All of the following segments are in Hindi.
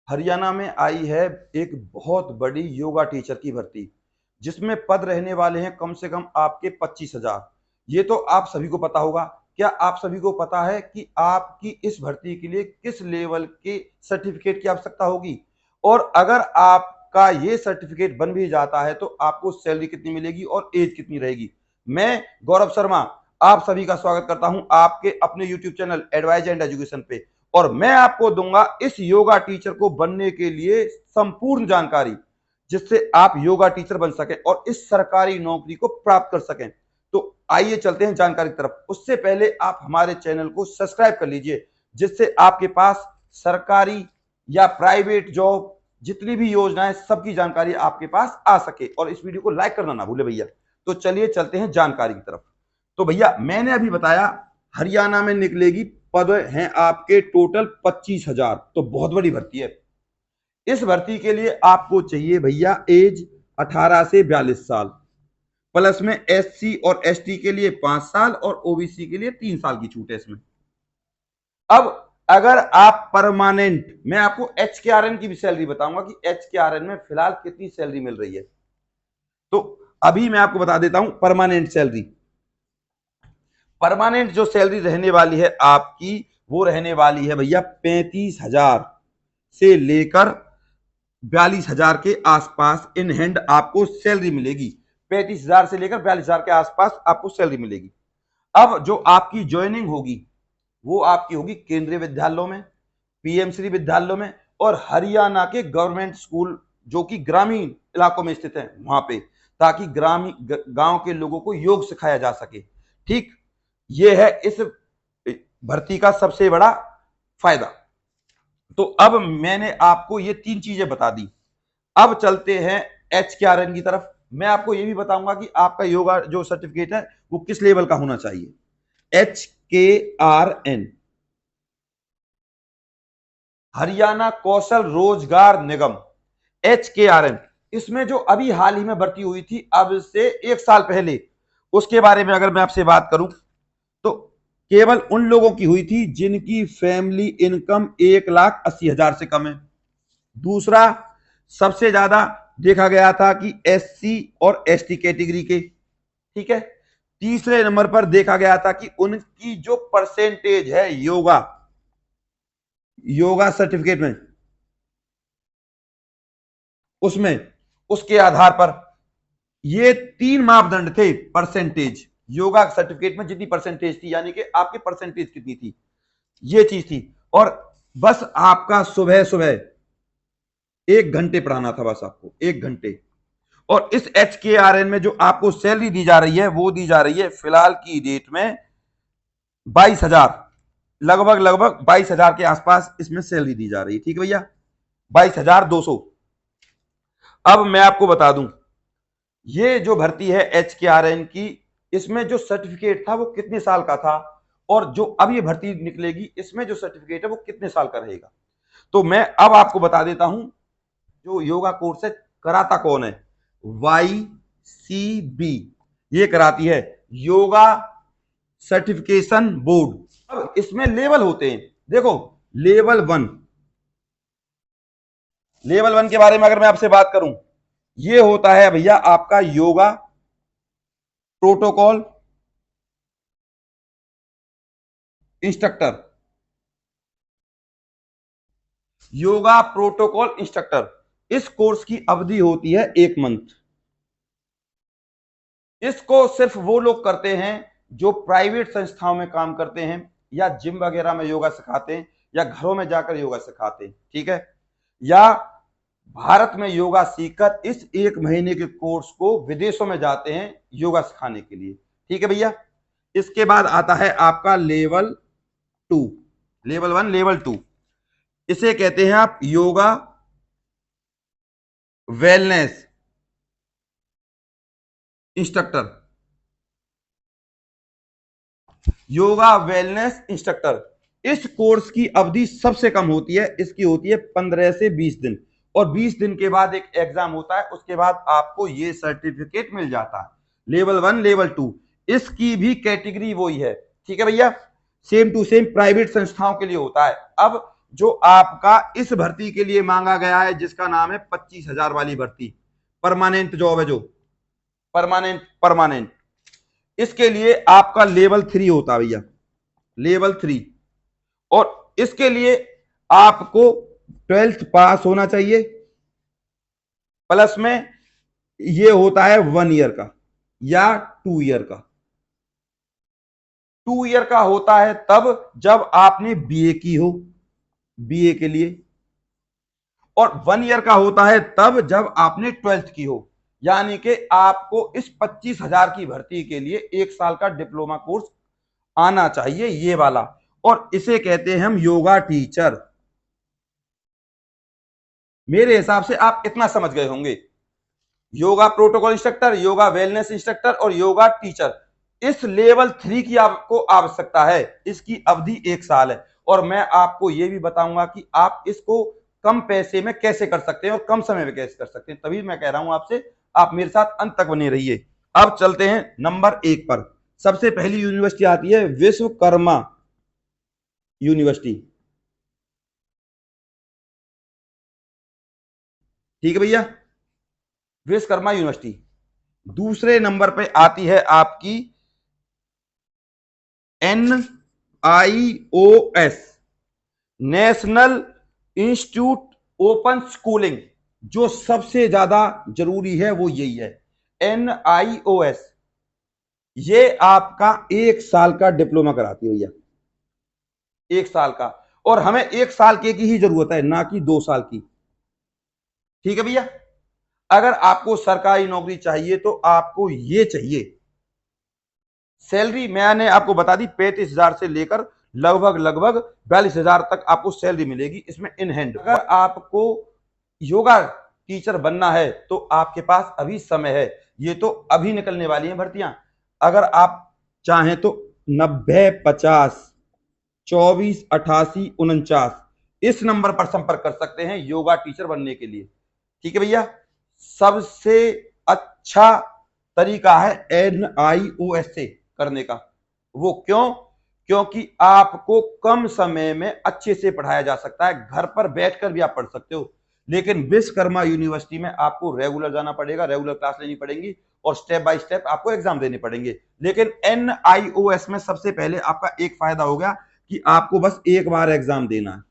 हरियाणा में आई है एक बहुत बड़ी योगा टीचर की भर्ती, जिसमें पद रहने वाले हैं कम से कम आपके 25,000। ये तो आप सभी को पता होगा। क्या आप सभी को पता है कि आपकी इस भर्ती के लिए किस लेवल के सर्टिफिकेट की आवश्यकता होगी? और अगर आपका ये सर्टिफिकेट बन भी जाता है तो आपको सैलरी कितनी मिलेगी और एज कितनी रहेगी? मैं गौरव शर्मा आप सभी का स्वागत करता हूं आपके अपने YouTube channel advise and education पे। और मैं आपको दूंगा इस योगा टीचर को बनने के लिए संपूर्ण जानकारी, जिससे आप योगा टीचर बन सकें और इस सरकारी नौकरी को प्राप्त कर सकें। तो आइए चलते हैं जानकारी की तरफ। उससे पहले आप हमारे चैनल को सब्सक्राइब कर लीजिए, जिससे आपके पास सरकारी या प्राइवेट जॉब जितनी भी योजनाएं सबकी जानकारी आपके पास आ सके। और इस वीडियो को लाइक करना ना भूले भैया। तो चलिए चलते हैं जानकारी की तरफ। तो भैया मैंने अभी बताया हरियाणा में निकलेगी, पद हैं आपके टोटल 25,000। तो बहुत बड़ी भर्ती है। इस भर्ती के लिए आपको चाहिए भैया एज 18 से 42 साल, प्लस में एससी और एसटी के लिए 5 साल और ओबीसी के लिए 3 साल की छूट है इसमें। अब अगर आप परमानेंट, मैं आपको एचकेआरएन की भी सैलरी बताऊंगा कि एचकेआरएन में फिलहाल कितनी सैलरी मिल रही है। तो अभी मैं आपको बता देता हूं परमानेंट सैलरी। परमानेंट जो सैलरी रहने वाली है आपकी, वो रहने वाली है भैया 35,000 से लेकर 42,000 के आसपास इन हैंड आपको सैलरी मिलेगी। 35,000 से लेकर 42,000 के आसपास आपको सैलरी मिलेगी। अब जो आपकी ज्वाइनिंग होगी वो आपकी होगी केंद्रीय विद्यालयों में, पीएमश्री विद्यालयों में और हरियाणा के गवर्नमेंट स्कूल जो कि ग्रामीण इलाकों में स्थित है वहां पे, ताकि ग्रामीण गांव के लोगों को योग सिखाया जा सके। ठीक, ये है इस भर्ती का सबसे बड़ा फायदा। तो अब मैंने आपको ये 3 चीजें बता दी। अब चलते हैं एचकेआरएन की तरफ। मैं आपको ये भी बताऊंगा कि आपका योगा जो सर्टिफिकेट है वो किस लेवल का होना चाहिए। एचकेआरएन, हरियाणा कौशल रोजगार निगम, एचकेआरएन, इसमें जो अभी हाल ही में भर्ती हुई थी अब से 1 साल पहले, उसके बारे में अगर मैं आपसे बात करूं तो केवल उन लोगों की हुई थी जिनकी फैमिली इनकम 1,80,000 से कम है। दूसरा, सबसे ज्यादा देखा गया था कि एससी और एसटी कैटेगरी के। ठीक है। तीसरे नंबर पर देखा गया था कि उनकी जो परसेंटेज है योगा सर्टिफिकेट में, उसमें उसके आधार पर ये 3 मापदंड थे। परसेंटेज, योगा सर्टिफिकेट में जितनी परसेंटेज थी, यानी कि आपकी परसेंटेज कितनी थी, ये चीज थी। और बस आपका सुबह सुबह 1 घंटे पढ़ाना था, बस आपको 1 घंटे। और इस एचकेआरएन में जो आपको सैलरी दी जा रही है वो दी जा रही है फिलहाल की डेट में 22,000, लगभग 22,000 के आसपास इसमें सैलरी दी जा रही है। ठीक है भैया, 22,200। अब मैं आपको बता दूं ये जो भर्ती है एचकेआरएन की, इसमें जो सर्टिफिकेट था वो कितने साल का था, और जो अब ये भर्ती निकलेगी इसमें जो सर्टिफिकेट है वो कितने साल का रहेगा। तो मैं अब आपको बता देता हूं जो योगा कोर्स है कराता कौन है। YCB ये कराती है, योगा सर्टिफिकेशन बोर्ड। अब इसमें लेवल होते हैं, देखो लेवल वन के बारे में अगर मैं आपसे बात करूं, ये होता है भैया आपका yoga protocol instructor. Yoga protocol instructor, इस कोर्स की अवधि होती है 1 मंथ। इसको सिर्फ वो लोग करते हैं जो प्राइवेट संस्थाओं में काम करते हैं या जिम वगैरह में योगा सिखाते हैं या घरों में जाकर योगा सिखाते हैं। ठीक है, या भारत में योगा सीखकर इस 1 महीने के कोर्स को विदेशों में जाते हैं योगा सिखाने के लिए। ठीक है भैया। इसके बाद आता है आपका लेवल 2, लेवल 1 लेवल 2, इसे कहते हैं आप yoga wellness instructor. Yoga wellness instructor, इस कोर्स की अवधि सबसे कम होती है, इसकी होती है 15 से 20 दिन, और 20 दिन के बाद एक एग्जाम होता है, उसके बाद आपको ये सर्टिफिकेट मिल जाता है। लेवल 1 लेवल 2, इसकी भी कैटेगरी वही है। ठीक है भैया, सेम टू सेम प्राइवेट संस्थाओं के लिए होता है। अब जो आपका इस भर्ती के लिए मांगा गया है, जिसका नाम है 25,000 वाली भर्ती, परमानेंट जॉब है जो परमानेंट, इसके लिए आपका लेवल 3 होता है भैया, लेवल 3। और इसके लिए आपको 12th पास होना चाहिए, प्लस में ये होता है 1 ईयर का या 2 ईयर का। 2 ईयर का होता है तब जब आपने बीए की हो, बीए के लिए, और 1 ईयर का होता है तब जब आपने 12th की हो। यानी कि आपको इस 25,000 की भर्ती के लिए 1 साल का डिप्लोमा कोर्स आना चाहिए, ये वाला, और इसे कहते हैं हम योगा टीचर। मेरे हिसाब से आप इतना समझ गए होंगे, yoga protocol instructor, yoga wellness instructor और योगा टीचर। इस लेवल 3 की आपको आवश्यकता है, इसकी अवधि 1 साल है। और मैं आपको यह भी बताऊंगा कि आप इसको कम पैसे में कैसे कर सकते हैं और कम समय में कैसे कर सकते हैं। तभी मैं कह रहा हूं आपसे, आप मेरे साथ अंत तक बने रहिए। अब चलते हैं नंबर 1 पर। सबसे पहली यूनिवर्सिटी आती है विश्वकर्मा यूनिवर्सिटी, ठीक है भैया, विश्वकर्मा यूनिवर्सिटी। दूसरे नंबर पे आती है आपकी NIOS, national institute open schooling. जो सबसे ज्यादा जरूरी है वो यही है, NIOS। ये आपका 1 साल का डिप्लोमा कराती है भैया, 1 साल का, और हमें 1 साल के की ही जरूरत है, ना कि 2 साल की, ठीक है भैया। अगर आपको सरकारी नौकरी चाहिए तो आपको ये चाहिए। सैलरी मैंने आपको बता दी, 35,000 से लेकर लगभग 42,000 तक आपको सैलरी मिलेगी इसमें इन हैंड। अगर आपको योगा टीचर बनना है तो आपके पास अभी समय है, ये तो अभी निकलने वाली हैं भर्तियां। अगर आप चाहें तो 90 50 24 88 49 इस नंबर पर संपर्क कर सकते हैं योगा टीचर बनने के लिए, ठीक है भैया। सबसे अच्छा तरीका है NIOS से करने का। वो क्यों? क्योंकि आपको कम समय में अच्छे से पढ़ाया जा सकता है, घर पर बैठकर भी आप पढ़ सकते हो। लेकिन विश्वकर्मा यूनिवर्सिटी में आपको रेगुलर जाना पड़ेगा, रेगुलर क्लास लेनी पड़ेगी और स्टेप बाय स्टेप आपको एग्जाम देने पड़ेंगे। लेकिन NIOS में सबसे पहले आपका एक फायदा हो गया कि आपको बस एक बार एग्जाम देना है,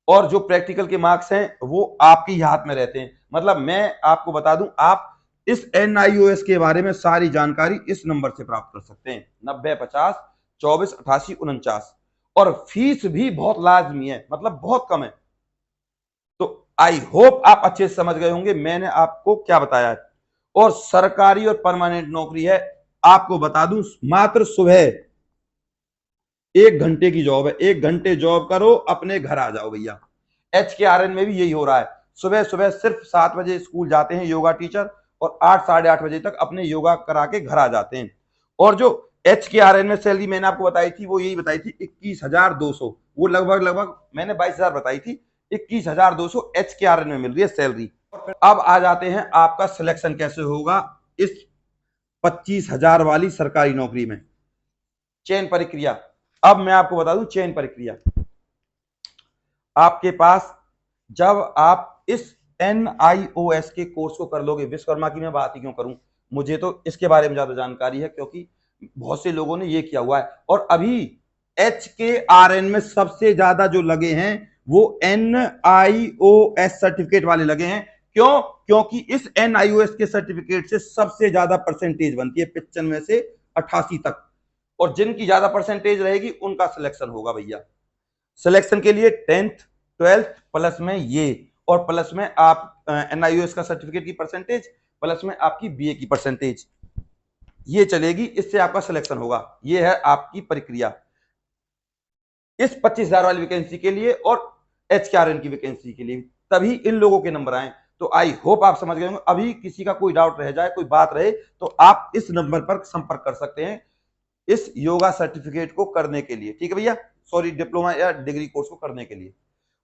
और जो प्रैक्टिकल के मार्क्स हैं वो आपके ही हाथ में रहते हैं। मतलब मैं आपको बता दूं, आप इस NIOS के बारे में सारी जानकारी इस नंबर से प्राप्त कर सकते हैं, 90 50 24 88 49। और फीस भी बहुत लाजमी है, मतलब बहुत कम है। तो आई होप आप अच्छे से समझ गए होंगे मैंने आपको क्या बताया है। और सरकारी और परमानेंट नौकरी है, आपको बता दूं, मात्र सुबह 1 घंटे की जॉब है, 1 घंटे जॉब करो, अपने घर आ जाओ भैया। HKRN में भी यही हो रहा है, सुबह सुबह सिर्फ 7 बजे स्कूल जाते हैं योगा टीचर और 8 साढ़े 8 बजे तक अपने योगा करा के घर आ जाते हैं। और जो HKRN में सैलरी मैंने आपको बताई थी, वो यही बताई थी 21,200, वो लगभग मैंने 22,000 बताई थी, 21,200 HKRN में मिल रही है सैलरी। अब आ जाते हैं आपका सिलेक्शन कैसे होगा इस 25,000 वाली सरकारी नौकरी में। चयन प्रक्रिया, अब मैं आपको बता दूं चयन प्रक्रिया। आपके पास जब आप इस NIOS के कोर्स को कर लोगे, विश्वकर्मा की मैं बात ही क्यों करूं, मुझे तो इसके बारे में ज्यादा जानकारी है क्योंकि बहुत से लोगों ने ये किया हुआ है। और अभी HKRN में सबसे ज्यादा जो लगे हैं वो NIOS सर्टिफिकेट वाले लगे हैं। क्यों? क्योंकि इस NIOS के सर्टिफिकेट से सबसे ज्यादा परसेंटेज बनती है, 95 से 88 तक, और जिनकी ज्यादा परसेंटेज रहेगी उनका सिलेक्शन होगा भैया। सिलेक्शन के लिए 10th 12th प्लस में ये, और प्लस में आप NIOS का सर्टिफिकेट की परसेंटेज, प्लस में आपकी BA की परसेंटेज, ये चलेगी, इससे आपका सिलेक्शन होगा। ये है आपकी प्रक्रिया इस 25,000 वाली वैकेंसी के लिए और HKRN की वैकेंसी के लिए, तभी इन लोगों के नंबर आए। तो आई होप आप समझ गए होंगे। अभी किसी का कोई डाउट रह जाए, कोई बात रहे, तो आप इस नंबर पर संपर्क कर सकते हैं इस योगा सर्टिफिकेट को करने के लिए, ठीक है भैया, सॉरी डिप्लोमा या डिग्री कोर्स को करने के लिए।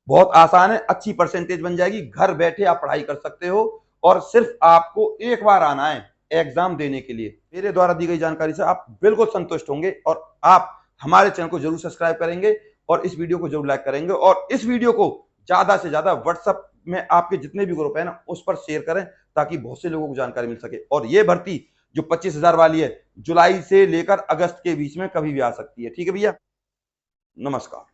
बहुत आसान है, अच्छी परसेंटेज बन जाएगी, घर बैठे आप पढ़ाई कर सकते हो, और सिर्फ आपको एक बार आना है एग्जाम देने के लिए। मेरे द्वारा दी गई जानकारी से आप बिल्कुल संतुष्ट होंगे और आप हमारे चैनल को जरूर सब्सक्राइब करेंगे और इस वीडियो को जरूर लाइक करेंगे और इस वीडियो को ज्यादा से ज्यादा व्हाट्सएप में आपके जितने भी ग्रुप है ना उस पर शेयर करें ताकि बहुत से लोगों को जानकारी मिल सके। और ये भर्ती जो 25,000 वाली है जुलाई से लेकर अगस्त के बीच में कभी भी आ सकती है। ठीक है भैया, नमस्कार।